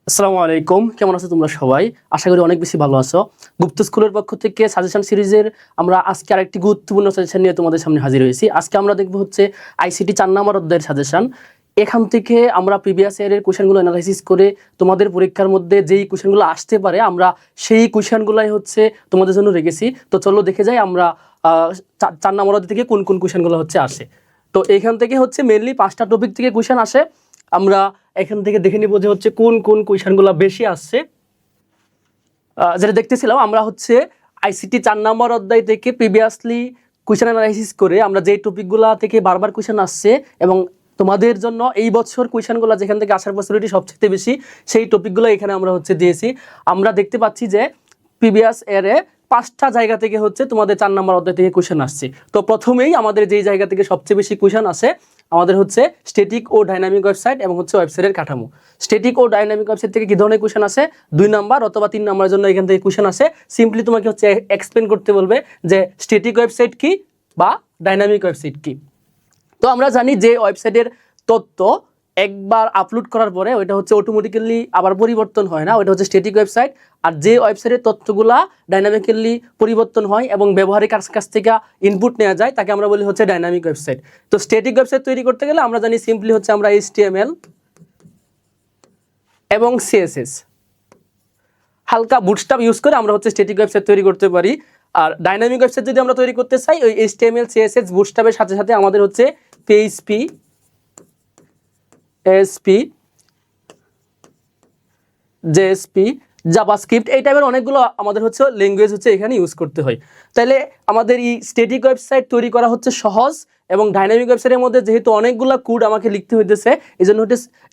আসসালামু আলাইকুম, কেমন আছো তোমরা সবাই? আশা করি অনেক বেশি ভালো আছো। গুপ্ত স্কুলের পক্ষ থেকে সাজেশন সিরিজের আমরা আজকে আরেকটি গুরুত্বপূর্ণ সাজেশন নিয়ে তোমাদের সামনে হাজির হয়েছি। আজকে আমরা দেখব হচ্ছে আইসিটি 4 নম্বর অধ্যায়ের সাজেশন। এখান থেকে আমরা প্রিভিয়াস ইয়ারের কোশ্চেনগুলো অ্যানালাইসিস করে তোমাদের পরীক্ষার মধ্যে যেই কোশ্চেনগুলো আসতে পারে আমরা সেই কোশ্চেনগুলাই হচ্ছে তোমাদের জন্য রেখেছি। তো চলো দেখে যাই আমরা 4 নম্বর অধ্যায় থেকে কোন কোন কোশ্চেনগুলো হচ্ছে আসে। তো এখান থেকে হচ্ছে মেনলি 5টা টপিক থেকে কোশ্চেন আসে। আমরা এখান থেকে দেখে নিব যে হচ্ছে কোন কোন কোয়েশনগুলো বেশি আসছে। যেটা দেখতেছিলাম আমরা হচ্ছে আইসিটি 4 নম্বর অধ্যায় থেকে প্রিভিয়াসলি কোয়েশন অ্যানালাইসিস করে আমরা যে টপিকগুলো থেকে বারবার কোয়েশন আসছে এবং তোমাদের জন্য এই বছর কোয়েশনগুলো যেখান থেকে আসার পসিবিলিটি সবচেয়ে বেশি সেই টপিকগুলো এখানে আমরা হচ্ছে দিয়েছি। আমরা দেখতে পাচ্ছি যে প্রিভিয়াস ইয়ারে 5টা জায়গা থেকে হচ্ছে তোমাদের 4 নম্বর অধ্যায় থেকে কোয়েশন আসছে। তো প্রথমেই আমাদের যেই জায়গা থেকে সবচেয়ে বেশি কোয়েশন আসে আমাদের হচ্ছে স্ট্যাটিক ও ডাইনামিক ওয়েবসাইট এবং হচ্ছে ওয়েবসাইটের কাঠামো। স্ট্যাটিক ও ডাইনামিক ওয়েবসাইট থেকে কি ধরনের কোয়েশন আসে? 2 নাম্বার অথবা 3 নাম্বারের জন্য এখান থেকে কোয়েশন আসে। সিম্পলি তোমাকে হচ্ছে এক্সপ্লেন করতে বলবে যে স্ট্যাটিক ওয়েবসাইট কি বা ডাইনামিক ওয়েবসাইট কি। তো আমরা জানি যে ওয়েবসাইটের তথ্য একবার আপলোড করার পরে ওইটা হচ্ছে অটোমেটিক্যালি আবার পরিবর্তন হয় না, ওইটা হচ্ছে স্ট্যাটিক ওয়েবসাইট। আর যে ওয়েবসাইটের তথ্যগুলা ডাইনামিক্যালি পরিবর্তন হয় এবং ব্যবহারিক কাছ থেকে ইনপুট নেওয়া যায় তাকে আমরা বলি হচ্ছে ডাইনামিক ওয়েবসাইট। তো স্ট্যাটিক ওয়েবসাইট তৈরি করতে গেলে আমরা জানি সিম্পলি হচ্ছে আমরা HTML এবং CSS হালকা বুটস্ট্র্যাপ ইউজ করে আমরা হচ্ছে স্ট্যাটিক ওয়েবসাইট তৈরি করতে পারি। আর ডাইনামিক ওয়েবসাইট যদি আমরা তৈরি করতে চাই ওই HTML CSS বুটস্ট্র্যাপের সাথে সাথে আমাদের হচ্ছে PHP ASP JSP জাভাস্ক্রিপ্ট এই টাইপের অনেকগুলো আমাদের হচ্ছে ল্যাঙ্গুয়েজ হচ্ছে এখানে ইউজ করতে হয়। তাহলে আমাদের এই স্ট্যাটিক ওয়েবসাইট তৈরি করা হচ্ছে সহজ এবং ডাইনামিক ওয়েবসাইটের মধ্যে যেহেতু অনেকগুলো কোড আমাকে লিখতে হইতেছে এই জন্য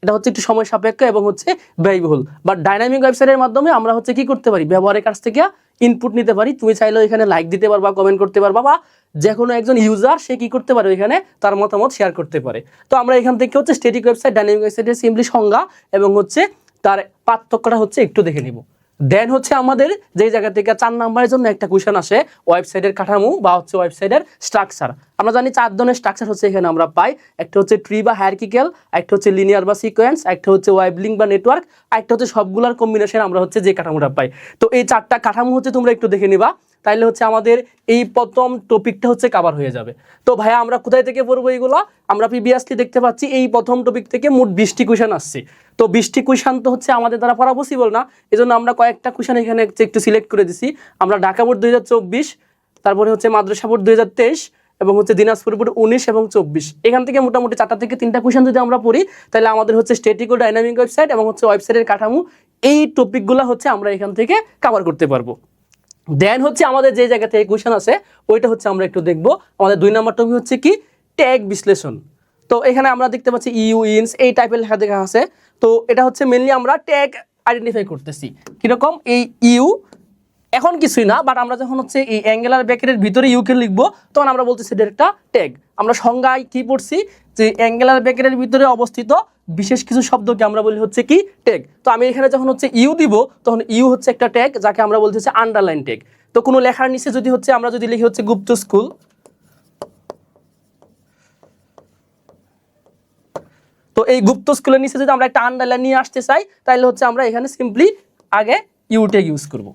এটা হচ্ছে একটু সময় সাপেক্ষ এবং হচ্ছে ব্যয়বহুল। বাট ডাইনামিক ওয়েবসাইটের মাধ্যমে আমরা হচ্ছে কি করতে পারি, ব্যবহারের কাছ থেকে ইনপুট নিতে পারি। তুমি চাইলেও এখানে লাইক দিতে পারবা, কমেন্ট করতে পারবা বা যে কোনো একজন ইউজার সে কি করতে পারে এখানে তার মতামত শেয়ার করতে পারে। তো আমরা এখান থেকে হচ্ছে স্ট্যাটিক ওয়েবসাইট ডাইনামিক ওয়েবসাইটের সিম্পলি সংজ্ঞা এবং হচ্ছে তার পার্থক্যটা হচ্ছে একটু দেখে নিব। দেন হচ্ছে আমাদের যেই জায়গা থেকে 4 নম্বরের জন্য একটা কোয়েশন আসে ওয়েবসাইটের কাঠামো বা হচ্ছে ওয়েবসাইটের স্ট্রাকচার। আমরা জানি 4 ধরনের স্ট্রাকচার হচ্ছে এখানে আমরা পাই। একটা হচ্ছে ট্রি বা হায়ারার্কিক্যাল, একটা হচ্ছে লিনিয়ার বা সিকোয়েন্স, একটা হচ্ছে ওয়েব লিঙ্ক বা নেটওয়ার্ক, একটা হচ্ছে সবগুলোর কম্বিনেশন আমরা হচ্ছে যে কাঠামোটা পাই। তো এই 4টা কাঠামো হচ্ছে তোমরা একটু দেখে নিবা, তাইলে হচ্ছে আমাদের এই প্রথম টপিকটা হচ্ছে কভার হয়ে যাবে। তো ভাইয়া আমরা কোথায় থেকে পড়বো এইগুলো? আমরা প্রিভিয়াসলি দেখতে পাচ্ছি এই প্রথম টপিক থেকে মোট 20টি কোয়েশন আসছে। তো 20টি কোয়েশন তো হচ্ছে আমাদের দ্বারা পড়া পসিবল না, এজন্য আমরা কয়েকটা কোয়েশন এখানে একটু সিলেক্ট করে দিছি। আমরা ঢাকা বোর্ড 2024, তারপরে হচ্ছে মাদ্রাসা বোর্ড 2023 এবং হচ্ছে দিনাজপুর বোর্ড 19 এবং 24, এখান থেকে মোটামুটি 4টা থেকে 3টা কোয়েশন যদি আমরা পড়ি তাহলে আমাদের হচ্ছে স্ট্যাটিক ও ডাইনামিক ওয়েবসাইট এবং হচ্ছে ওয়েবসাইটের কাঠামো এই টপিকগুলো হচ্ছে আমরা এখান থেকে কভার করতে পারবো। দেন হচ্ছে আমাদের যে জায়গা থেকে কোয়েশন আছে ওইটা হচ্ছে আমরা একটু দেখবো। আমাদের 2 নম্বর টপিক হচ্ছে কি ট্যাগ বিশ্লেষণ। তো এখানে আমরা দেখতে পাচ্ছি ইউ ইনস এই টাইপের লেখা দেখা আছে। তো এটা হচ্ছে মেনলি আমরা ট্যাগ আইডেন্টিফাই করতেছি কিরকম। এই ইউ এখন কিছুই না, বাট আমরা যখন হচ্ছে এই অ্যাঙ্গেলার ব্র্যাকেটের ভিতরে ইউকে লিখবো তখন আমরা বলতেছি এটা একটা ট্যাগ। আমরা সংজ্ঞায় কি পড়ছি যে অ্যাঙ্গেলার ব্র্যাকেটের ভিতরে অবস্থিত বিশেষ কিছু শব্দকে আমরা বলি হচ্ছে কি ট্যাগ। তো আমি এখানে যখন হচ্ছে ইউ দিব তখন ইউ হচ্ছে একটা ট্যাগ যাকে আমরা বলতে হচ্ছে আন্ডারলাইন ট্যাগ। তো কোনো লেখার নিচে যদি হচ্ছে আমরা যদি লিখি হচ্ছে গুপ্ত স্কুল, তো এই গুপ্ত স্কুলের নিচে যদি আমরা একটা আন্ডারলাইন নিয়ে আসতে চাই তাহলে হচ্ছে আমরা এখানে সিম্পলি আগে ইউ ট্যাগ ইউজ করব।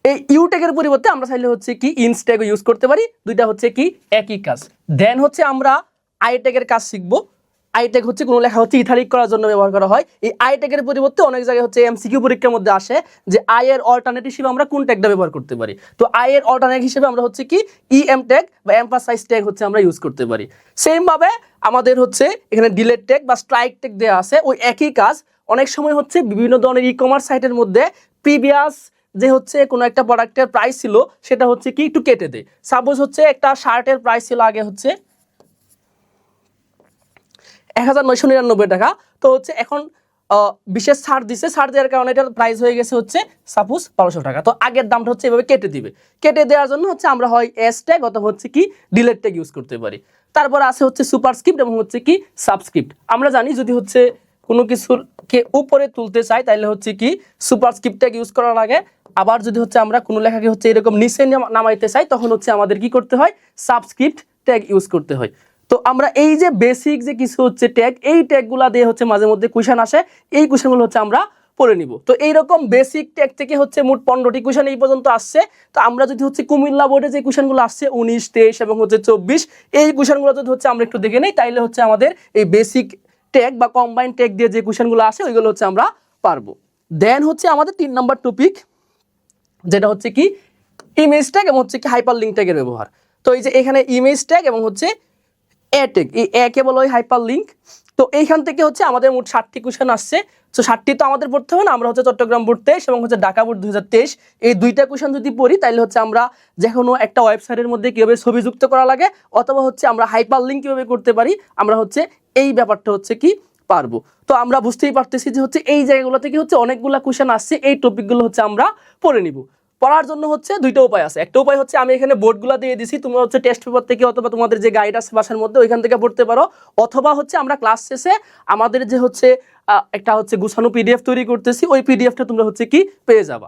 এই ইউ ট্যাগের পরিবর্তে আমরা চাইলে হচ্ছে কি ইনস ট্যাগ ইউজ করতে পারি, দুইটা হচ্ছে কি একই কাজ। দেন হচ্ছে আমরা আই ট্যাগের কাজ শিখবো। আই ট্যাগ হচ্ছে কোনো লেখা হচ্ছে ইথালিক করার জন্য ব্যবহার করা হয়। এই আই ট্যাগের পরিবর্তে অনেক জায়গায় হচ্ছে MCQ পরীক্ষার মধ্যে আসে যে আই এর অল্টারনেটিভ হিসেবে আমরা কোন ট্যাগটা ব্যবহার করতে পারি। তো আই এর অল্টারনেটিভ হিসেবে আমরা হচ্ছে কি EM ট্যাগ বা এমফাসাইজ ট্যাগ হচ্ছে আমরা ইউজ করতে পারি। সেম ভাবে আমাদের হচ্ছে এখানে ডিলেট ট্যাগ বা স্ট্রাইক ট্যাগ দেওয়া আছে, ওই একই কাজ। অনেক সময় হচ্ছে বিভিন্ন ধরনের ই-কমার্স সাইটের মধ্যে প্রিভিয়াস যে হচ্ছে কোনো একটা প্রোডাক্টের প্রাইস ছিল সেটা হচ্ছে কি একটু কেটে দেয়। সাপোজ হচ্ছে একটা শার্টের প্রাইস ছিল আগে হচ্ছে 1999 টাকা, তো হচ্ছে এখন বিশেষ ছাড় দিছে, ছাড় দেওয়ার কারণে এটার প্রাইস হয়ে গেছে হচ্ছে সাপোজ 1200 টাকা। তো আগের দামটা হচ্ছে এভাবে কেটে দিবে। কেটে দেওয়ার জন্য হচ্ছে আমরা হয় এস ট্যাগ অথবা হচ্ছে কি ডিলেট ট্যাগ ইউজ করতে পারি। তারপর আছে হচ্ছে সুপারস্ক্রিপ্ট এবং হচ্ছে কি সাবস্ক্রিপ্ট। আমরা জানি যদি হচ্ছে কোনো কিছুকে উপরে তুলতে চাই তাহলে হচ্ছে কি সুপারস্ক্রিপ্ট ট্যাগ ইউজ করার আগে, আবার যদি হচ্ছে আমরা কোনো লেখাকে হচ্ছে এরকম নিচে নামাইতে চাই তখন হচ্ছে আমাদের কি করতে হয় সাবস্ক্রিপ্ট ট্যাগ ইউজ করতে হয়। তো আমরা এই যে বেসিক যে কিছু হচ্ছে ট্যাগ, এই ট্যাগগুলা দিয়ে হচ্ছে মাঝে মধ্যে কোয়েশ্চেন আসে, এই কোয়েশ্চেনগুলো হচ্ছে আমরা পড়ে নিব। তো এইরকম বেসিক ট্যাগ থেকে হচ্ছে মোট 15টি কোয়েশ্চেন এই পর্যন্ত আসছে। তো আমরা যদি হচ্ছে কুমিল্লা বোর্ডে যে কোয়েশ্চেনগুলো আসছে 19, 23 এবং হচ্ছে 24, এই কোয়েশ্চেনগুলো যদি হচ্ছে আমরা একটু দেখে নেই, তাইলে হচ্ছে আমাদের এই বেসিক ট্যাগ বা কম্বাইন ট্যাগ দিয়ে যে কোয়েশ্চেনগুলো আসে ওইগুলো হচ্ছে আমরা পারবো। দেন হচ্ছে আমাদের 3 নাম্বার টপিক, যেটা হচ্ছে কি ইমেজ ট্যাগ এবং হচ্ছে কি হাইপার লিঙ্ক ট্যাগের ব্যবহার। তো এই যে এখানে ইমেজ ট্যাগ এবং হচ্ছে এ ট্যাগ, এই একে বলা হয় হাইপার লিঙ্ক। তো এইখান থেকে হচ্ছে আমাদের মোট 60টি কোয়েশ্চেন আসছে। তো 60টি তো আমাদের পড়তে হবে না, আমরা হচ্ছে চট্টগ্রাম বোর্ড 23 এবং হচ্ছে ঢাকা বোর্ড 2023 এই দুইটা কোয়েশ্চেন যদি পড়ি, তাহলে হচ্ছে আমরা যে কোনো একটা ওয়েবসাইটের মধ্যে কীভাবে ছবি যুক্ত করা লাগে অথবা হচ্ছে আমরা হাইপার লিঙ্ক কীভাবে করতে পারি, আমরা হচ্ছে এই ব্যাপারটা হচ্ছে কি পারবো। তো আমরা বুঝতেই পারতেছি যে হচ্ছে এই জায়গাগুলো থেকে হচ্ছে অনেকগুলো কোয়েশ্চেন আসছে, এই টপিকগুলো হচ্ছে আমরা পড়ে নিব। পড়ার জন্য হচ্ছে দুইটা উপায় আছে। একটা উপায় হচ্ছে আমি এখানে বোর্ডগুলো দিয়ে দিছি, তোমরা হচ্ছে টেস্ট পেপার থেকে অথবা তোমাদের যে গাইড আছে বাসার মধ্যে ওইখান থেকে পড়তে পারো, অথবা হচ্ছে আমরা ক্লাস শেষে আমাদের যে হচ্ছে একটা হচ্ছে গুছানো পিডিএফ তৈরি করতেছি, ওই পিডিএফটা তোমরা হচ্ছে কি পেয়ে যাবা।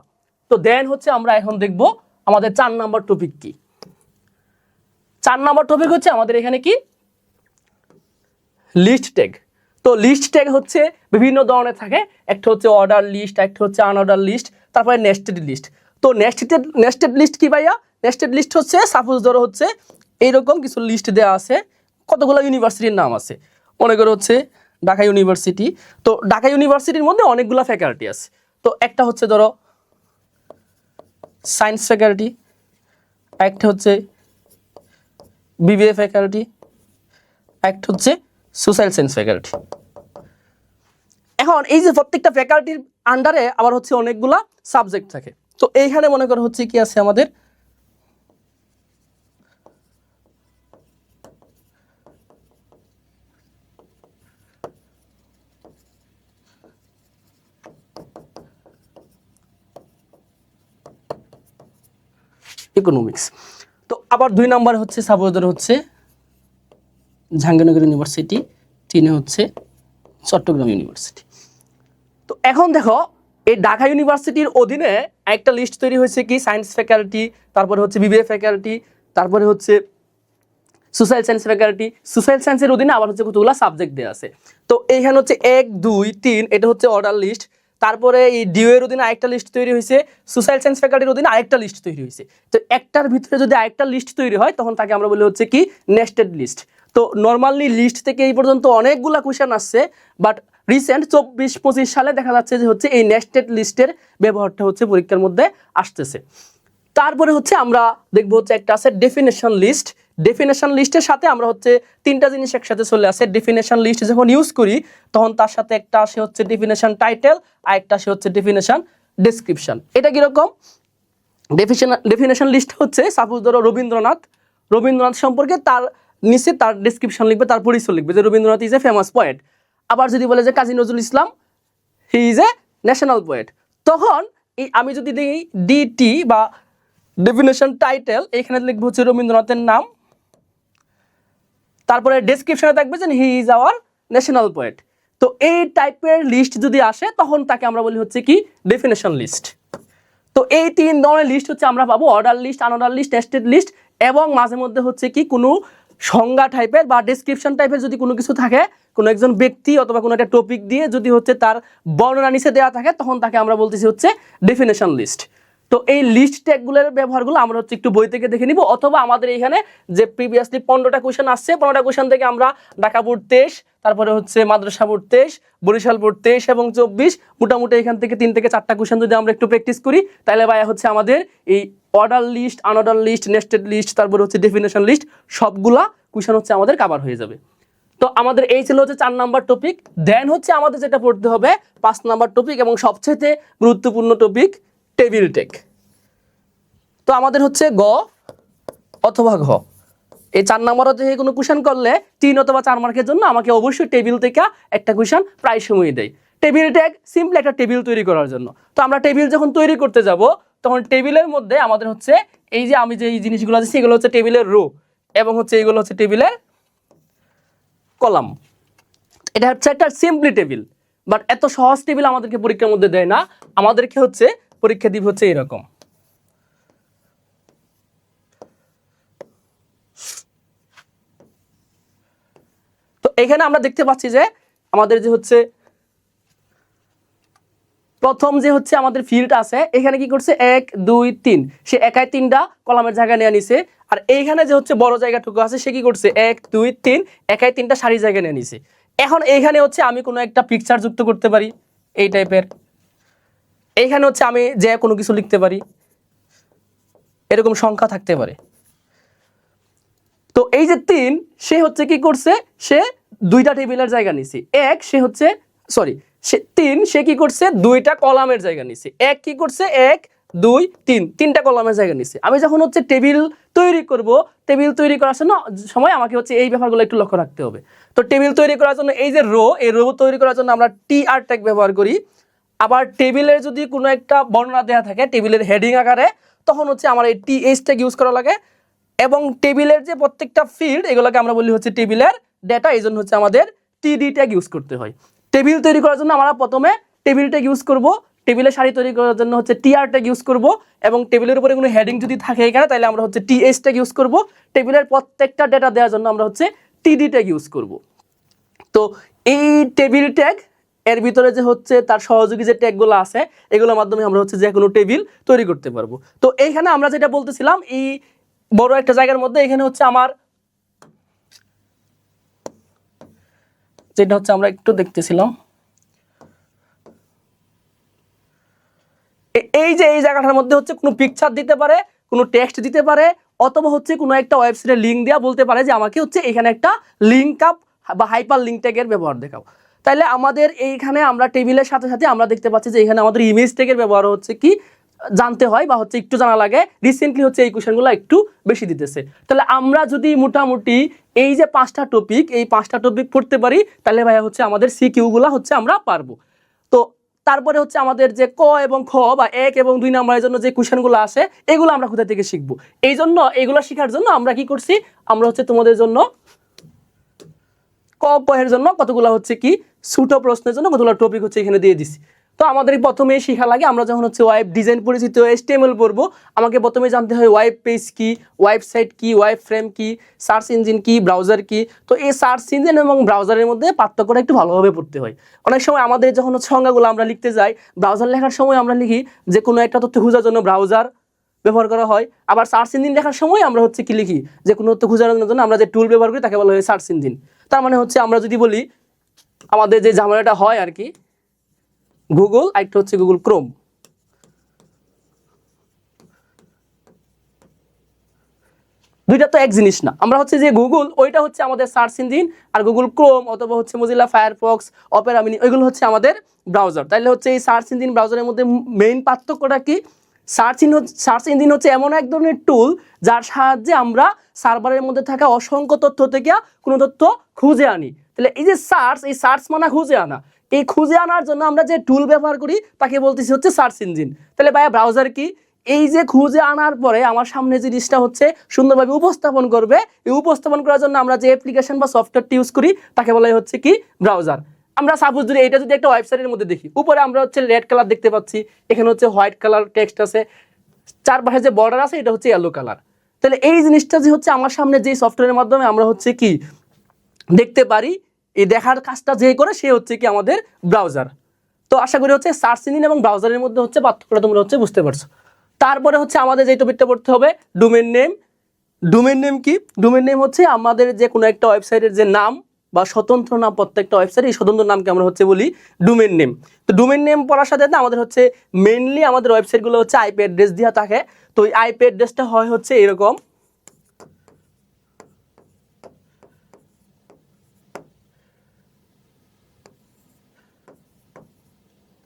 তো দেন হচ্ছে আমরা এখন দেখব আমাদের 4 নাম্বার টপিক কি। 4 নাম্বার টপিক হচ্ছে আমাদের এখানে কি লিস্ট ট্যাগ। তো লিস্ট ট্যাগ হচ্ছে বিভিন্ন ধরনের থাকে, একটা হচ্ছে অর্ডার লিস্ট, একটা হচ্ছে আনঅর্ডার লিস্ট, তারপরে নেস্টেড লিস্ট। তো নেস্টেড লিস্ট কি ভাইয়া? নেস্টেড লিস্ট হচ্ছে সাপোজ ধরো হচ্ছে এইরকম কিছু লিস্ট দেওয়া আছে, কতগুলো ইউনিভার্সিটির নাম আছে, মনে করো হচ্ছে ঢাকা ইউনিভার্সিটি। তো ঢাকা ইউনিভার্সিটির মধ্যে অনেকগুলো ফ্যাকাল্টি আছে। তো একটা হচ্ছে ধরো সায়েন্স ফ্যাকাল্টি, একটা হচ্ছে বিবিএ ফ্যাকাল্টি, একটা হচ্ছে সোশ্যাল সায়েন্স ফ্যাকাল্টি। এখন এই যে প্রত্যেকটা ফ্যাকাল্টির আন্ডারে আবার হচ্ছে অনেকগুলা সাবজেক্ট থাকে। তো এইখানে মনে করো হচ্ছে কি আছে আমাদের ইকোনমিক্স। তো আবার 2 নাম্বার হচ্ছে সাপোজ ধরো হচ্ছে জাহাঙ্গীরনগর ইউনিভার্সিটি, 3 হচ্ছে চট্টগ্রাম ইউনিভার্সিটি। তো এখন দেখো এই ঢাকা ইউনিভার্সিটির অধীনে একটা লিস্ট তৈরি হয়েছে কি সায়েন্স ফ্যাকাল্টি, তারপরে হচ্ছে বিবিএ ফ্যাকাল্টি, তারপরে হচ্ছে সোশ্যাল সায়েন্স ফ্যাকাল্টি। সোশ্যাল সায়েন্সের অধীনে আবার হচ্ছে কতগুলো সাবজেক্ট দেওয়া আছে। তো এইখানে হচ্ছে 1, 2, 3 এটা হচ্ছে অর্ডার লিস্ট। তারপরে এই ডিও এর অধীনে আরেকটা লিস্ট তৈরি হয়েছে, সোশ্যাল সায়েন্স ফ্যাকাল্টির অধীনে আরেকটা লিস্ট তৈরি হয়েছে। তো একটার ভিতরে যদি আরেকটা লিস্ট তৈরি হয় তখন তাকে আমরা বলি হচ্ছে কি নেস্টেড লিস্ট। তো নর্মালি লিস্ট থেকে এই পর্যন্ত অনেকগুলা কোয়েশ্চেন আসছে, বাট রিসেন্ট 24-25 সালে দেখা যাচ্ছে যে হচ্ছে এই নেস্টেড লিস্টের ব্যবহারটা হচ্ছে পরীক্ষার মধ্যে আসতেছে। তারপরে হচ্ছে আমরা দেখবো হচ্ছে একটা আছে ডেফিনেশন লিস্ট। ডেফিনেশন লিস্টের সাথে আমরা হচ্ছে 3টা জিনিস একসাথে চলে আসে। ডেফিনেশন লিস্ট যখন ইউজ করি তখন তার সাথে একটা আসে হচ্ছে ডেফিনেশন টাইটেল, আর একটা আসে হচ্ছে ডেফিনেশন ডেসক্রিপশন। এটা কিরকম? ডেফিনেশন লিস্ট হচ্ছে সাপোজ ধরো রবীন্দ্রনাথ সম্পর্কে তার নিচে তার ডেসক্রিপশন লিখবে, তার পরিচয় লিখবে যে Rabindranath is a famous poet. আবার যদি বলে যে Kazi Nazrul Islam he is a national poet, তখন এই আমি যদি দিই ডিটি বা ডেফিনেশন টাইটেল, এখানে লিখবো হচ্ছে রবীন্দ্রনাথের নাম, তারপরে ডেসক্রিপশনে থাকবে যে he is our national poet. তো এই টাইপের লিস্ট যদি আসে তখন তাকে আমরা বলি হচ্ছে কি ডেফিনেশন লিস্ট। তো এই 3 ধরনের লিস্ট হচ্ছে আমরা পাবো, order list, unorder list, nested list, এবং মাঝে মধ্যে হচ্ছে কি কোনো সংজ্ঞা টাইপের বা ডেসক্রিপশন টাইপের যদি কোনো কিছু থাকে, কোনো একজন ব্যক্তি অথবা কোনো একটা টপিক দিয়ে যদি হচ্ছে তার বর্ণনা নিচে দেওয়া থাকে তখন তাকে আমরা বলতেছি হচ্ছে ডেফিনেশন লিস্ট। তো এই লিস্ট ট্যাগগুলোর ব্যবহারগুলো আমরা হচ্ছে একটু বই থেকে দেখে নিব, অথবা আমাদের এখানে যে প্রিভিয়াসলি 15টা কোয়েশ্চেন আসছে, 15টা কোয়েশ্চেন থেকে আমরা ঢাকা বোর্ড 23, তারপরে হচ্ছে মাদ্রাসা বোর্ড 23, বরিশাল বোর্ড 23 এবং 24, মোটামুটি এখান থেকে 3 থেকে 4টা কোয়েশ্চেন যদি আমরা একটু প্র্যাকটিস করি, তাহলে ভাইয়া হচ্ছে আমাদের এই order list, unorder list, nested list, তারপরে হচ্ছে ডেফিনেশন লিস্ট, সবগুলা কোয়েশ্চেন হচ্ছে আমাদের কভার হয়ে যাবে। তো আমাদের এই ছিল হচ্ছে 4 নাম্বার টপিক। দেন হচ্ছে আমাদের যেটা পড়তে হবে 5 নাম্বার টপিক এবং সবচেয়ে গুরুত্বপূর্ণ টপিক টেবিল ট্যাগ। তো আমাদের হচ্ছে গ অথবা ঘ, এই 4 নাম্বারও থেকে কোনো কোয়েশ্চেন করলে 3 অথবা 4 মার্কের জন্য আমাকে অবশ্যই টেবিল থেকে একটা কোয়েশ্চেন প্রায় সময় দেয়। টেবিল ট্যাগ সিম্পলি একটা টেবিল তৈরি করার জন্য। তো আমরা টেবিল যখন তৈরি করতে যাব তখন টেবিলের মধ্যে আমাদের হচ্ছে এই যে আমি যে এই জিনিসগুলো আছে সেগুলো হচ্ছে টেবিলের রো এবং হচ্ছে এইগুলো হচ্ছে টেবিলের কলাম। এটা হচ্ছে একটা সিম্পলি টেবিল, বাট এত সহজ টেবিল আমাদেরকে পরীক্ষার মধ্যে দেয় না, আমাদেরকে হচ্ছে পরীক্ষা দিবে হচ্ছে এরকম। এখানে আমরা দেখতে পাচ্ছি যে আমাদের যে হচ্ছে প্রথম যে হচ্ছে আমাদের ফিল্ড আছে এখানে কি করছে 1 2 3 সে একাই 3টা কলামের জায়গা নিয়ে নিছে। আর এইখানে যে হচ্ছে বড় জায়গাটুকু আছে সে কি করছে 1 2 3 একাই 3টা সারি জায়গা নিয়ে নিছে। এখন এইখানে হচ্ছে আমি কোনো একটা পিকচার যুক্ত করতে পারি এই টাইপের, এইখানে হচ্ছে আমি যে কোনো কিছু লিখতে পারি, এরকম সংখ্যা থাকতে পারে। তো এই যে 3 সে হচ্ছে কি করছে সে 2টা টেবিলের জায়গা নিছে। সে 3 সে কি করছে 2টা কলামের জায়গা নিছে। 1 কি করছে 1 2 3 3টা কলামের জায়গা নিছে। আমি যখন হচ্ছে টেবিল তৈরি করব, টেবিল তৈরি করার সময় আমাকে হচ্ছে এই ব্যাপারগুলো একটু লক্ষ্য রাখতে হবে। তো টেবিল তৈরি করার জন্য এই যে এই রো তৈরি করার জন্য আমরা TR ট্যাগ ব্যবহার করি। আবার টেবিলের যদি কোনো একটা বর্ণনা দেওয়া থাকে টেবিলের হেডিং আকারে, তখন হচ্ছে আমার এই TH ট্যাগ ইউজ করা লাগে। এবং টেবিলের যে প্রত্যেকটা ফিল্ড এগুলোকে আমরা বলি হচ্ছে টেবিলের ডেটা, এই জন্য হচ্ছে আমাদের TD ট্যাগ ইউজ করতে হয়। টেবিল তৈরি করার জন্য আমরা প্রথমে টেবিল ট্যাগ ইউজ করব, টেবিলের সারি তৈরি করার জন্য হচ্ছে TR ট্যাগ ইউজ করব, এবং টেবিলের উপরে কোনো হেডিং যদি থাকে এখানে তাহলে আমরা হচ্ছে TH ট্যাগ ইউজ করব। টেবিলের প্রত্যেকটা ডেটা দেওয়ার জন্য আমরা হচ্ছে TD ট্যাগ ইউজ করব। তো এই টেবিল ট্যাগ এর ভিতরে যে হচ্ছে তার সহযোগী যে ট্যাগগুলো আছে এগুলোর মাধ্যমে আমরা হচ্ছে যে কোনো টেবিল তৈরি করতে পারবো। তো এইখানে আমরা যেটা বলতেছিলাম এই বড় একটা জায়গার মধ্যে এখানে হচ্ছে আমার যেটা হচ্ছে আমরা একটু দেখতেছিলাম এই যে এই জায়গাটার মধ্যে হচ্ছে কোনো পিকচার দিতে পারে, কোনো টেক্সট দিতে পারে, অথবা হচ্ছে কোনো একটা ওয়েবসাইটের লিঙ্ক দেওয়া বলতে পারে যে আমাকে হচ্ছে এখানে একটা লিঙ্ক আপ বা হাইপার লিঙ্ক ট্যাগের ব্যবহার দেখাও। তাহলে আমাদের এইখানে আমরা টেবিলের সাথে সাথে আমরা দেখতে পাচ্ছি যে এখানে আমাদের ইমেজ ট্যাগের ব্যবহার হচ্ছে কি জানতে হয় বা হচ্ছে একটু জানা লাগে। রিসেন্টলি হচ্ছে এই কোশ্চেনগুলো একটু বেশি দিতেছে। তাহলে আমরা যদি মোটামুটি এই যে 5টা টপিক পড়তে পারি তাহলে ভাইয়া হচ্ছে আমাদের সিকিউগুলো হচ্ছে আমরা পারবো। তো তারপরে হচ্ছে আমাদের যে ক এবং খ বা 1 এবং 2 নম্বরের জন্য যে কোশ্চেনগুলো আসে এগুলো আমরা কোথা থেকে শিখবো। এই জন্য এগুলো শেখার জন্য আমরা কি করছি, আমরা হচ্ছে তোমাদের জন্য ক খ এর জন্য কতগুলো হচ্ছে কি ছোট প্রশ্নের জন্য কতগুলো টপিক হচ্ছে এখানে দিয়ে দিছি। তো আমাদের প্রথমেই শেখা লাগে, আমরা যখন হচ্ছে ওয়েব ডিজাইন পরিচিত HTML পড়বো, আমাকে প্রথমে জানতে হয় ওয়েব পেজ কি, ওয়েবসাইট কি, ওয়েব ফ্রেম কি, সার্চ ইঞ্জিন কি, ব্রাউজার কি। তো এই সার্চ ইঞ্জিন এবং ব্রাউজারের মধ্যে পার্থক্যটা একটু ভালোভাবে পড়তে হয়। অনেক সময় আমাদের যখন হচ্ছে সংজ্ঞাগুলো আমরা লিখতে যাই, ব্রাউজার লেখার সময় আমরা লিখি যে কোনো একটা তথ্য খোঁজার জন্য ব্রাউজার ব্যবহার করা হয়। আবার সার্চ ইঞ্জিন লেখার সময় আমরা হচ্ছে কি লিখি যে কোনো তথ্য খোঁজার জন্য আমরা যে টুল ব্যবহার করি তাকে বলা হয় সার্চ ইঞ্জিন। তার মানে হচ্ছে আমরা যদি বলি আমাদের যে ঝামেলাটা হয় আর কি গুগল, একটা হচ্ছে গুগল ক্রোম। দুইটা তো এক জিনিস না। আমরা হচ্ছে যে গুগল ওইটা হচ্ছে আমাদের সার্চ ইঞ্জিন, আর গুগল ক্রোম অথবা হচ্ছে মোজিলা ফায়ারফক্স, অপেরা মিনি ওইগুলো হচ্ছে আমাদের ব্রাউজার। তাইলে হচ্ছে এই সার্চ ইঞ্জিন ব্রাউজারের মধ্যে মেইন পার্থক্যটা কি, সার্চ ইঞ্জিন হচ্ছে এমন এক ধরনের টুল যার সাহায্যে আমরা সার্ভারের মধ্যে থাকা অসংখ্য তথ্য থেকে কোনো তথ্য খুঁজে আনি। তাহলে এই যে এই সার্চ মানে খুঁজে আনা, এই খুঁজে আনার জন্য আমরা যে টুল ব্যবহার করি তাকে বলতেছি হচ্ছে সার্চ ইঞ্জিন। তাহলে ভাইয়া ব্রাউজার কি, এই যে খুঁজে আনার পরে আমার সামনে যে জিনিসটা হচ্ছে সুন্দরভাবে উপস্থাপন করবে, এই উপস্থাপন করার জন্য আমরা যে অ্যাপ্লিকেশন বা সফটওয়্যারটি ইউজ করি তাকে বলা হচ্ছে কি ব্রাউজার। আমরা সাপোজ যদি এটা যদি একটা ওয়েবসাইটের মধ্যে দেখি, উপরে আমরা হচ্ছে রেড কালার দেখতে পাচ্ছি, এখানে হচ্ছে হোয়াইট কালার টেক্সট আছে, চারপাশে যে বর্ডার আছে এটা হচ্ছে ইয়েলো কালার। তাহলে এই জিনিসটা যে হচ্ছে আমার সামনে যে সফটওয়্যারের মাধ্যমে আমরা হচ্ছে কি দেখতে পারি, এই দেখার কাজটা যে করে সে হচ্ছে কি আমাদের ব্রাউজার। তো আশা করি হচ্ছে সার্চ ইঞ্জিন এবং ব্রাউজারের মধ্যে হচ্ছে পার্থক্যটা তোমরা হচ্ছে বুঝতে পারছো। তারপরে হচ্ছে আমাদের যে টপিকটা পড়তে হবে ডোমেইন নেম। ডোমেইন নেম কি, ডোমেইন নেম হচ্ছে আমাদের যে কোনো একটা ওয়েবসাইটের যে নাম বা স্বতন্ত্র নাম, প্রত্যেকটা ওয়েবসাইট এই স্বতন্ত্র নামকে আমরা হচ্ছে বলি ডোমেইন নেম। তো ডোমেইন নেম পড়ার সাথে আমাদের হচ্ছে মেইনলি আমাদের ওয়েবসাইটগুলো হচ্ছে আইপি অ্যাড্রেস দেওয়া থাকে। তো এই আইপি অ্যাড্রেসটা হয় হচ্ছে এরকম,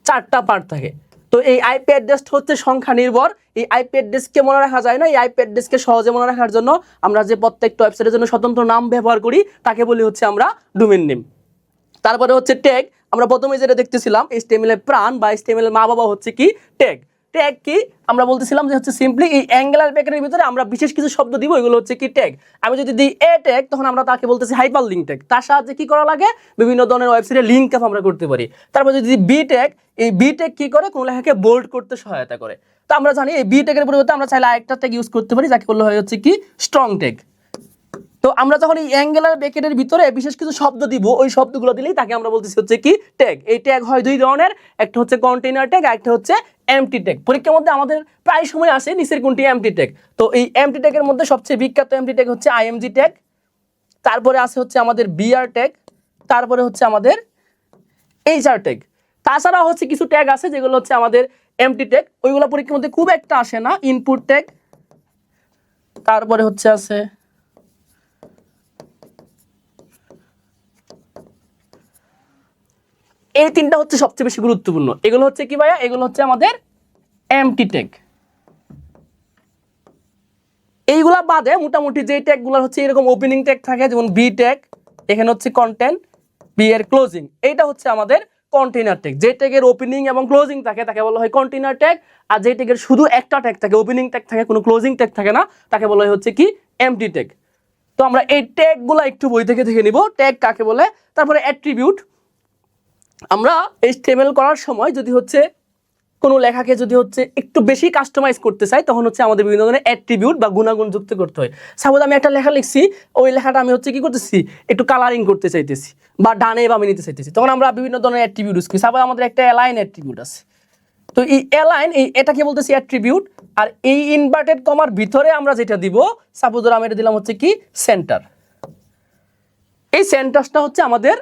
চারটা পার্ট থাকে। তো এই আইপি অ্যাড্রেস হচ্ছে সংখ্যা নির্ভর। এই আইপি অ্যাড্রেসকে মনে রাখা যায় না, এই আইপি অ্যাড্রেসকে সহজে মনে রাখার জন্য আমরা যে প্রত্যেকটা ওয়েবসাইটের জন্য স্বতন্ত্র নাম ব্যবহার করি তাকে বলি হচ্ছে আমরা ডোমেইন নেম। তারপরে হচ্ছে ট্যাগ, আমরা প্রথমে যেটা দেখতেছিলাম HTML এর প্রাণ বা HTML এর মা বাবা হচ্ছে কি ট্যাগ। ট্যাগ কি আমরা বলতেছিলাম যে হচ্ছে সিম্পলি এই অ্যাঙ্গুলার ব্র্যাকেটের ভিতরে আমরা বিশেষ কিছু শব্দ দিব, এগুলো হচ্ছে কি ট্যাগ। আমি যদি দিই এ ট্যাগ তখন আমরা তাকে বলতেছি হাইপার লিঙ্ক ট্যাগ। তার সাহায্যে কি করা লাগে, বিভিন্ন ধরনের ওয়েবসাইটে লিঙ্ক আপ আমরা করতে পারি। তারপর যদি বি ট্যাগ, এই বি ট্যাগ কি করে, কোনো লেখাকে বোল্ড করতে সহায়তা করে। তো আমরা জানি এই বি ট্যাগের পরিবর্তে আমরা চাইলে আরেকটা ট্যাগ ইউজ করতে পারি যাকে বলা হয় হচ্ছে কি স্ট্রং ট্যাগ। তো আমরা যখন এই অ্যাঙ্গেলার ব্র্যাকেটের ভিতরে বিশেষ কিছু শব্দ দিব, ওই শব্দগুলো দিলেই তাকে আমরা বলতেছি হচ্ছে কি ট্যাগ। এই ট্যাগ হয় দুই ধরনের, একটা হচ্ছে কন্টেইনার ট্যাগ, একটা হচ্ছে এমটি ট্যাগ। পরীক্ষার মধ্যে আমাদের প্রায় সময় আসে নিচের কোনটি এমটি ট্যাগ। তো এই এমটি ট্যাগের মধ্যে সবচেয়ে বিখ্যাত এমটি ট্যাগ হচ্ছে আইএমজি ট্যাগ, তারপরে আছে হচ্ছে আমাদের বিআর ট্যাগ, তারপরে হচ্ছে আমাদের এইচআর ট্যাগ। তাছাড়া হচ্ছে কিছু ট্যাগ আছে যেগুলো হচ্ছে আমাদের এমটি ট্যাগ, ওইগুলো পরীক্ষার মধ্যে খুব একটা আসে না। ইনপুট ট্যাগ, তারপরে হচ্ছে আছে এই তিনটা হচ্ছে সবচেয়ে বেশি গুরুত্বপূর্ণ। এগুলো হচ্ছে কি ভাইয়া, এগুলো হচ্ছে আমাদের এমটি ট্যাগ। এইগুলা বাদে মোটামুটি যে ট্যাগগুলো হচ্ছে এরকম ওপেনিং ট্যাগ থাকে, যেমন বি ট্যাগ, এখানে হচ্ছে কন্টেন্ট, বি এর ক্লোজিং, এইটা হচ্ছে আমাদের কন্টেইনার ট্যাগ। যে ট্যাগের ওপেনিং এবং ক্লোজিং থাকে তাকে বলা হয় কন্টেইনার ট্যাগ, আর যে ট্যাগের শুধু একটা ট্যাগ থাকে, ওপেনিং ট্যাগ থাকে, কোনো ক্লোজিং ট্যাগ থাকে না, তাকে বলা হয় হচ্ছে কি এমটি ট্যাগ। তো আমরা এই ট্যাগগুলো একটু বই থেকে দেখে নিব, ট্যাগ কাকে বলে। তারপরে অ্যাট্রিবিউট, আমরা HTML করার সময় যদি হচ্ছে কোনো লেখাকে যদি হচ্ছে একটু বেশি কাস্টমাইজ করতে চাই, তখন হচ্ছে আমাদের বিভিন্ন ধরনের অ্যাট্রিবিউট বা গুণাগুণ যুক্ত করতে হয়। সাপোজ আমি একটা লেখা লিখছি, ওই লেখাটা আমি হচ্ছে কি করতেছি, একটু কালারিং করতে চাইতেছি বা ডানে বামে নিতে চাইতেছি, তখন আমরা বিভিন্ন ধরনের অ্যাট্রিবিউট ইউজ করি। সাপোজ আমাদের একটা অ্যালাইন অ্যাট্রিবিউট আছে, তো এই অ্যালাইন এটাকে বলতেছি অ্যাট্রিবিউট। আর এই ইনভার্টেড কমার ভিতরে আমরা যেটা দিব, সাপোজ আমি এটা দিলাম হচ্ছে কি সেন্টার। এই সেন্টারটা হচ্ছে আমাদের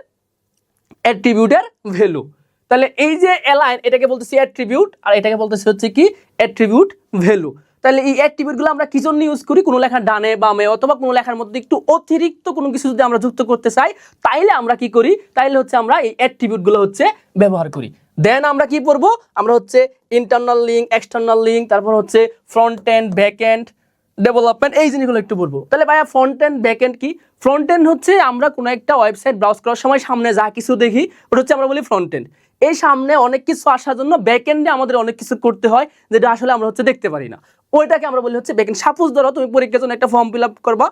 অ্যাট্রিবিউটের ভ্যালু। তাহলে এই যে অ্যালাইন, এটাকে বলতেছি অ্যাট্রিবিউট, আর এটাকে বলতেছি হচ্ছে কি অ্যাট্রিবিউট ভ্যালু। তাহলে এই অ্যাট্রিবিউটগুলো আমরা কি জন্য ইউজ করি, কোনো লেখার ডানে বামে অথবা কোনো লেখার মধ্যে একটু অতিরিক্ত কোনো কিছু যদি আমরা যুক্ত করতে চাই, তাইলে আমরা কি করি, তাইলে হচ্ছে আমরা এই অ্যাট্রিবিউটগুলো হচ্ছে ব্যবহার করি। দেন আমরা কি পড়বো, আমরা হচ্ছে ইন্টারনাল লিঙ্ক, এক্সটার্নাল লিঙ্ক, তারপর হচ্ছে front end back end development, এই জিনিসগুলো একটু পড়বো। তাহলে ভাইয়া ফ্রন্ট এন্ড ব্যাক এন্ড কি? ফ্রন্ট এন্ড হচ্ছে আমরা কোনো একটা ওয়েবসাইট ব্রাউজ করার সময় সামনে যা কিছু দেখি, ওটা হচ্ছে আমরা বলি ফ্রন্ট এন্ড। এই সামনে অনেক কিছু আসার জন্য ব্যাক এন্ডে আমাদের অনেক কিছু করতে হয়, যেটা আসলে আমরা হচ্ছে দেখতে পারি না, ওইটাকে আমরা বলি হচ্ছে ব্যাক এন্ড। সাপোজ ধরো তুমি পরীক্ষার জন্য একটা ফর্ম ফিল আপ করবা,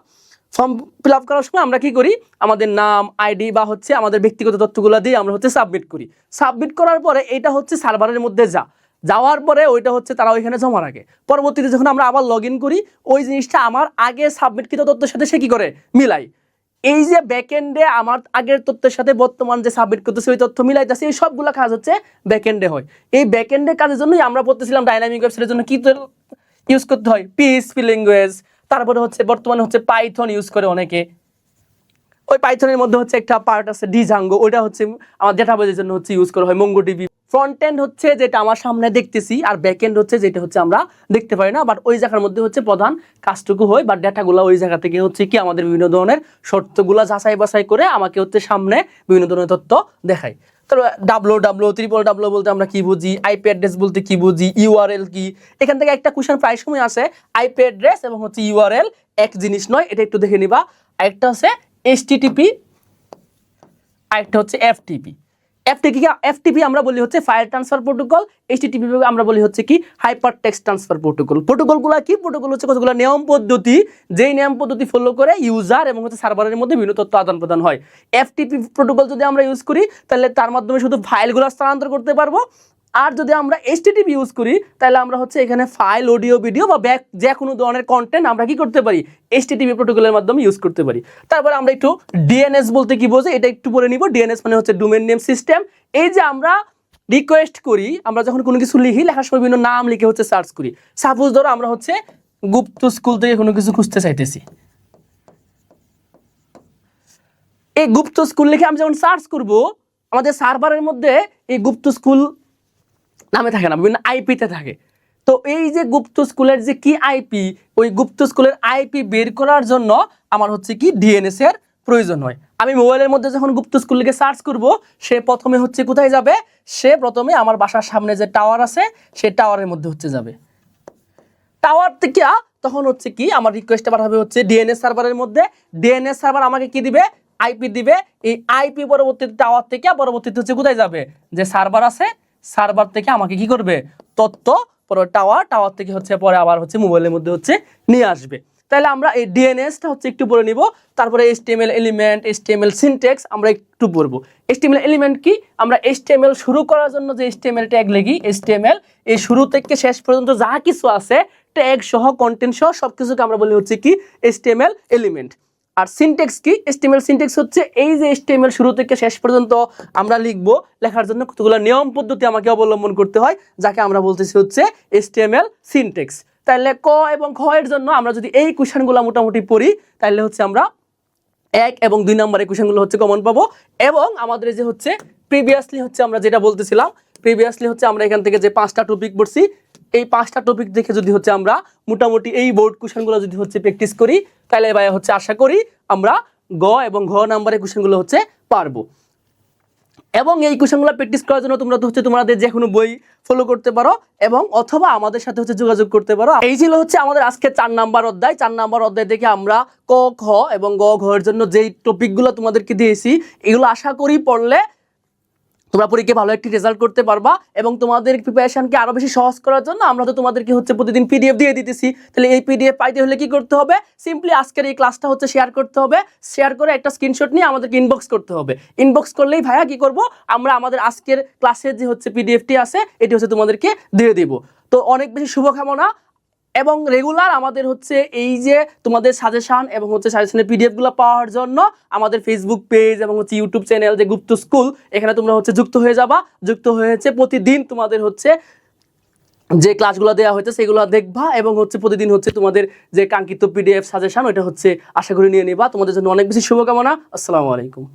ফর্ম ফিল আপ করার সময় আমরা কি করি, আমাদের নাম, আইডি বা হচ্ছে আমাদের ব্যক্তিগত তথ্যগুলো দিয়ে আমরা হচ্ছে সাবমিট করি। সাবমিট করার পরে এটা হচ্ছে সার্ভারের মধ্যে যাওয়ার পরে ওইটা হচ্ছে তারা ওইখানে জমা রাখে। পরবর্তীতে যখন আমরা আবার লগ ইন করি, ওই জিনিসটা আমার আগে সাবমিটকৃত তথ্যের সাথে সে কি করে মিলাই। এই যে ব্যাকএন্ডে আমার আগের তথ্যের সাথে বর্তমান যে সাবমিট করতেছে ওই তথ্য মিলাইতেছে, এই সবগুলো কাজ হচ্ছে ব্যাকএন্ডে হয়। এই ব্যাকএন্ডের কাজের জন্যই আমরা পড়তেছিলাম ডাইনামিক ওয়েবসাইটের জন্য কি ইউজ করতে হয়, PHP ল্যাঙ্গুয়েজ, তারপরে হচ্ছে বর্তমানে হচ্ছে পাইথন ইউজ করে অনেকে। ওই পাইথনের মধ্যে হচ্ছে একটা পার্ট আছে ডিজাঙ্গো, ওইটা হচ্ছে আমার ডেটাবেজের জন্য হচ্ছে ইউজ করা হয় মঙ্গোডিবি। ফ্রন্ট এন্ড হচ্ছে যেটা আমার সামনে দেখতেছি, আর ব্যাক এন্ড হচ্ছে যেটা হচ্ছে আমরা দেখতে পারি না, বাট ওই জায়গার মধ্যে হচ্ছে প্রধান কাজটুকু হয়, বা ডাটাগুলো ওই জায়গা থেকে হচ্ছে কি আমাদের বিভিন্ন ধরনের শর্তগুলো যাচাই বাছাই করে আমাকে হচ্ছে সামনে বিভিন্ন ধরনের তথ্য দেখায়। তারপর www বলতে আমরা কি বুঝি, আইপি অ্যাড্রেস বলতে কি বুঝি, ইউআরএল কি। এখান থেকে একটা কোশ্চেন প্রায় সময় আসে, আইপি অ্যাড্রেস এবং হচ্ছে ইউআরএল এক জিনিস নয়, এটা একটু দেখে নিবা। আরেকটা হচ্ছে HTTP, আরেকটা হচ্ছে FTP। FTP আমরা বলি হচ্ছে ফাইল ট্রান্সফার প্রোটোকল, HTTP আমরা বলি হচ্ছে কি হাইপার টেক্সট ট্রান্সফার প্রোটোকল। প্রোটোকলগুলো কি, প্রোটোকল হচ্ছে কতগুলো নিয়ম পদ্ধতি, যেই নিয়ম পদ্ধতি ফলো করে ইউজার এবং হচ্ছে সার্ভারের মধ্যে বিভিন্ন তথ্য আদান প্রদান হয়। FTP প্রোটোকল যদি আমরা ইউজ করি, তাহলে তার মাধ্যমে শুধু ফাইলগুলো স্থানান্তর করতে পারবো। আর যদি আমরা HTTP ইউজ করি, তাহলে আমরা হচ্ছে এখানে ফাইল, অডিও, ভিডিও বা যে কোনো ধরনের কন্টেন্ট আমরা কি করতে পারি, HTTP প্রোটোকলের মাধ্যমে ইউজ করতে পারি। তারপরে আমরা একটু DNS বলতে কি বোঝে এটা একটু পড়ে নিব। DNS মানে হচ্ছে ডোমেইন নেম সিস্টেম। এই যে আমরা রিকোয়েস্ট করি, আমরা যখন কোনো কিছু লিখি, লেখার সময় বিভিন্ন নাম লিখে হচ্ছে সার্চ করি। সাপোজ ধরো আমরা হচ্ছে গুপ্ত স্কুল থেকে কোনো কিছু খুঁজতে চাইতেছি, এই গুপ্ত স্কুল লিখে আমি যখন সার্চ করব, আমাদের সার্ভারের মধ্যে এই গুপ্ত স্কুল নামে থাকে না, বিভিন্ন আইপিতে থাকে। তো এই যে গুপ্ত স্কুলের যে কি আইপি, ওই গুপ্ত স্কুলের আইপি বের করার জন্য আমার হচ্ছে কি DNS এর প্রয়োজন হয়। আমি মোবাইলের মধ্যে যখন গুপ্ত স্কুল লিখে সার্চ করব, সে প্রথমে হচ্ছে কোথায় যাবে, সে প্রথমে আমার বাসার সামনে যে টাওয়ার আছে সেই টাওয়ারের মধ্যে হচ্ছে যাবে। টাওয়ার থেকে তখন হচ্ছে কি আমার রিকোয়েস্টটা পাঠাবে হচ্ছে DNS সার্ভারের মধ্যে। DNS সার্ভার আমাকে কি দিবে, আইপি দিবে। এই আইপি পরবর্তীতে টাওয়ার থেকে পরবর্তীতে হচ্ছে কোথায় যাবে, যে সার্ভার আছে সার্ভার থেকে আমাকে কি করবে, তথ্য পরে টাওয়ার থেকে হচ্ছে পরে আবার হচ্ছে মোবাইলের মধ্যে হচ্ছে নিয়ে আসবে। তাহলে আমরা এই DNSটা হচ্ছে একটু পড়ে নিব। তারপরে HTML এলিমেন্ট, HTML সিনট্যাক্স আমরা একটু পড়বো। HTML এলিমেন্ট কি, আমরা HTML শুরু করার জন্য যে HTML ট্যাগ লিখি, HTML এই শুরু থেকে শেষ পর্যন্ত যা কিছু আছে ট্যাগ সহ কন্টেন্ট সহ সবকিছুকে আমরা বলি হচ্ছে কি HTML এলিমেন্ট। আর সিনট্যাক্স কি? HTML সিনট্যাক্স হচ্ছে এই যে HTML শুরু থেকে শেষ পর্যন্ত আমরা লিখবো, লেখার জন্য কতগুলো নিয়ম পদ্ধতি আমাকে অবলম্বন করতে হয়, যাকে আমরা বলতেছি হচ্ছে HTML সিনট্যাক্স। তাহলে ক এবং খ এর জন্য আমরা যদি এই কোশ্চেনগুলো মোটামুটি পড়ি, তাহলে হচ্ছে আমরা 1 এবং 2 নম্বরের কোশ্চেনগুলো হচ্ছে কমন পাবো। এবং আমাদের যে হচ্ছে প্রিভিয়াসলি হচ্ছে আমরা যেটা বলতেছিলাম, প্রিভিয়াসলি হচ্ছে আমরা এখান থেকে যে 5টা টপিক পড়ছি, এই 5টা টপিক দেখে যদি হচ্ছে আমরা মোটামুটি এই বোর্ড কোশ্চেনগুলো যদি হচ্ছে প্র্যাকটিস করি, তাহলে ভাইয়া হচ্ছে আশা করি আমরা গ এবং ঘ নম্বরের কোশ্চেনগুলো হচ্ছে পারবো। এবং এই কোশ্চেনগুলো প্র্যাকটিস করার জন্য তোমরা তো হচ্ছে তোমাদের যে কোনো বই ফলো করতে পারো এবং অথবা আমাদের সাথে হচ্ছে যোগাযোগ করতে পারো। এই ছিল হচ্ছে আমাদের আজকে 4 নাম্বার অধ্যায়। 4 নাম্বার অধ্যায় থেকে আমরা ক, খ এবং গ, ঘ এর জন্য যেই টপিকগুলো তোমাদেরকে দিয়েছি, এগুলো আশা করি পড়লে তোমরা পরীক্ষায় ভালো একটি রেজাল্ট করতে পারবা। এবং তোমাদের প্রিপারেশনকে আরো বেশি সহজ করার জন্য আমরা তো তোমাদেরকে হচ্ছে প্রতিদিন PDF দিয়ে দিতেছি। তাহলে এই PDF পাইতে হলে কি করতে হবে? সিম্পলি আজকের এই ক্লাসটা হচ্ছে শেয়ার করতে হবে। শেয়ার করে একটা স্ক্রিনশট নিয়ে আমাদেরকে ইনবক্স করতে হবে। ইনবক্স করলেই ভাইয়া কি করব, আমরা আমাদের আজকের ক্লাসের যে হচ্ছে PDFটি আছে এটি হচ্ছে তোমাদেরকে দিয়ে দেব। তো অনেক বেশি শুভকামনা। এবং রেগুলার আমাদের হচ্ছে এই যে তোমাদের সাজেশন এবং হচ্ছে সাজেশনের PDFগুলো পাওয়ার জন্য আমাদের ফেসবুক পেজ এবং হচ্ছে ইউটিউব চ্যানেল যে গুপ্ত স্কুল, এখানে তোমরা হচ্ছে যুক্ত হয়ে যাবা। যুক্ত হয়েছে প্রতিদিন তোমাদের হচ্ছে যে ক্লাসগুলো দেওয়া হয়েছে সেগুলো দেখবা এবং হচ্ছে প্রতিদিন হচ্ছে তোমাদের যে কাঙ্ক্ষিত PDF সাজেশন ওইটা হচ্ছে আশা করি নিয়ে নিবা। তোমাদের জন্য অনেক বেশি শুভকামনা। আসসালামু আলাইকুম।